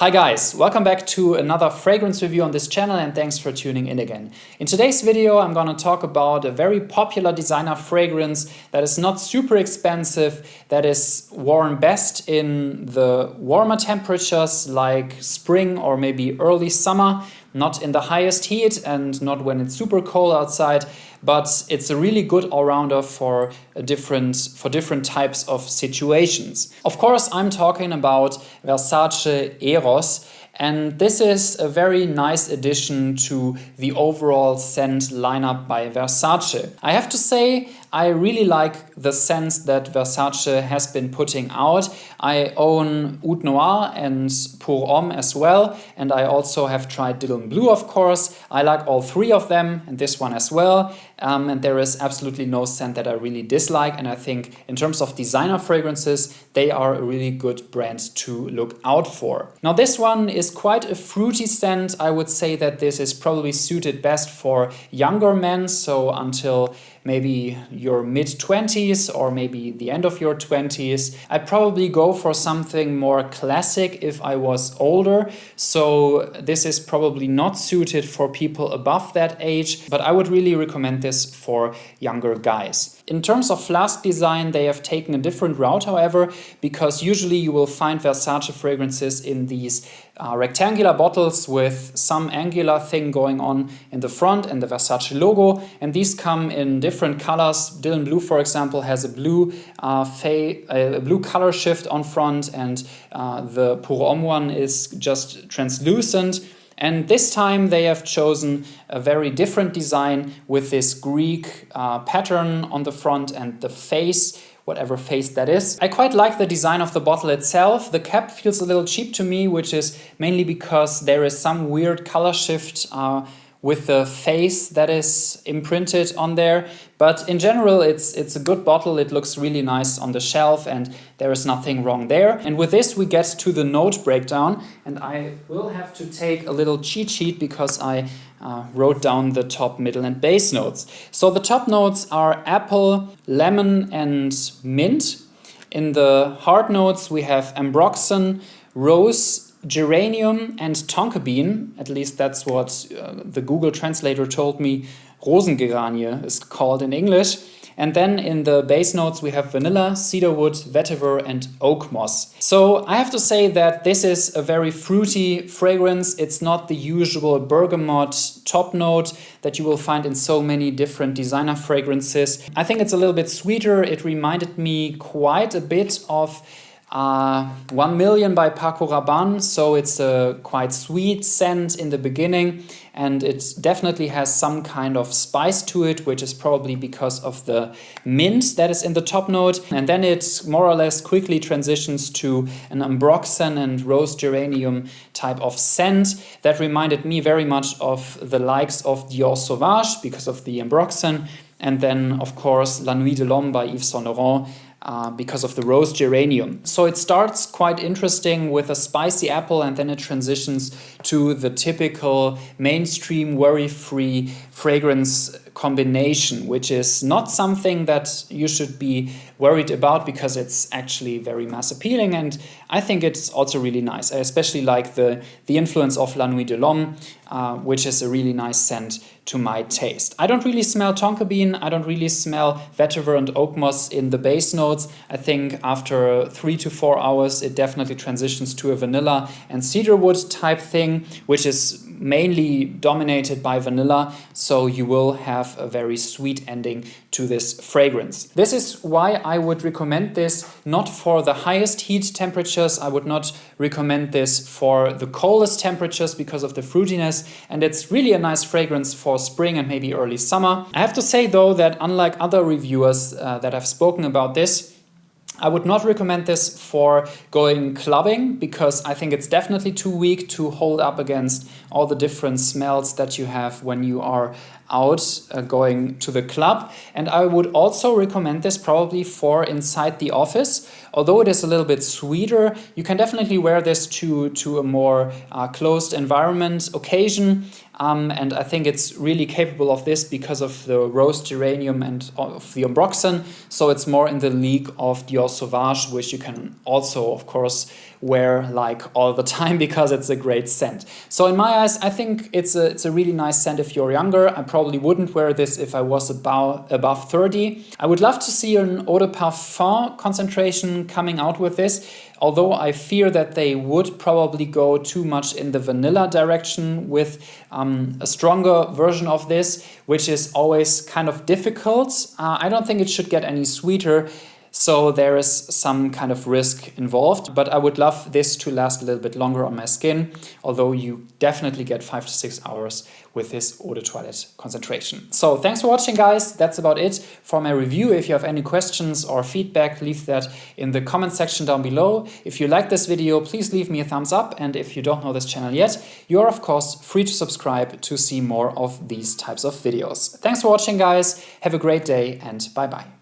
Hi guys, welcome back to another fragrance review on this channel and thanks for tuning in again. In today's video I'm gonna talk about a very popular designer fragrance that is not super expensive, that is worn best in the warmer temperatures like spring or maybe early summer, not in the highest heat and not when it's super cold outside, but it's a really good all-rounder for different types of situations. Of course, I'm talking about Versace Eros, and this is a very nice addition to the overall scent lineup by Versace. I have to say, I really like the scents that Versace has been putting out. I own Oud Noir and Pour Homme as well, and I also have tried Dylan Blue, of course. I like all three of them, and this one as well. And there is absolutely no scent that I really dislike, and I think in terms of designer fragrances, they are a really good brand to look out for. Now this one is quite a fruity scent. I would say that this is probably suited best for younger men, so until maybe your mid-20s or maybe the end of your 20s. I'd probably go for something more classic if I was older, so this is probably not suited for people above that age, but I would really recommend this for younger guys. In terms of flask design, they have taken a different route, however, because usually you will find Versace fragrances in these rectangular bottles with some angular thing going on in the front and the Versace logo, and these come in different colors. Dylan Blue, for example, has a blue color shift on front, and the Pour Homme one is just translucent. And this time they have chosen a very different design with this Greek pattern on the front and the face, whatever face that is. I quite like the design of the bottle itself. The cap feels a little cheap to me, which is mainly because there is some weird color shift with the face that is imprinted on there. But in general, it's a good bottle. It looks really nice on the shelf and there is nothing wrong there. And with this, we get to the note breakdown. And I will have to take a little cheat sheet because I wrote down the top, middle and base notes. So the top notes are apple, lemon and mint. In the hard notes, we have ambroxan, rose, geranium and tonka bean. At least that's what the Google translator told me Rosengeranie is called in English. And then in the base notes we have vanilla, cedarwood, vetiver and oak moss. So I have to say that this is a very fruity fragrance. It's not the usual bergamot top note that you will find in so many different designer fragrances. I think it's a little bit sweeter. It reminded me quite a bit of 1 Million by Paco Rabanne, so it's a quite sweet scent in the beginning and it definitely has some kind of spice to it, which is probably because of the mint that is in the top note, and then it more or less quickly transitions to an ambroxan and rose geranium type of scent that reminded me very much of the likes of Dior Sauvage because of the ambroxan, and then of course La Nuit de l'Homme by Yves Saint Laurent because of the rose geranium. So it starts quite interesting with a spicy apple and then it transitions to the typical mainstream worry-free fragrance combination, which is not something that you should be worried about because it's actually very mass appealing, and I think it's also really nice. I especially like the influence of La Nuit de l'Homme, which is a really nice scent to my taste. I don't really smell tonka bean, I don't really smell vetiver and oak moss in the base notes. I think after 3 to 4 hours it definitely transitions to a vanilla and cedarwood type thing, which is mainly dominated by vanilla, so you will have a very sweet ending to this fragrance. This is why I would recommend this not for the highest heat temperatures. I would not recommend this for the coldest temperatures because of the fruitiness, and it's really a nice fragrance for spring and maybe early summer. I have to say though that unlike other reviewers that have spoken about this, I would not recommend this for going clubbing because I think it's definitely too weak to hold up against all the different smells that you have when you are out going to the club. And I would also recommend this probably for inside the office. Although it is a little bit sweeter, you can definitely wear this to a more closed environment occasion. and I think it's really capable of this because of the rose geranium and of the ambroxan. So it's more in the league of Dior Sauvage, which you can also, of course, wear like all the time because it's a great scent. So in my eyes, I think it's a really nice scent if you're younger. I probably wouldn't wear this if I was above 30. I would love to see an eau de parfum concentration coming out with this, although I fear that they would probably go too much in the vanilla direction with a stronger version of this, which is always kind of difficult. I don't think it should get any sweeter, so there is some kind of risk involved, but I would love this to last a little bit longer on my skin, although you definitely get 5 to 6 hours with this eau de toilette concentration. So thanks for watching, guys. That's about it for my review. If you have any questions or feedback, leave that in the comment section down below. If you like this video, please leave me a thumbs up, and if you don't know this channel yet, you are of course free to subscribe to see more of these types of videos. Thanks for watching, guys. Have a great day, and bye bye.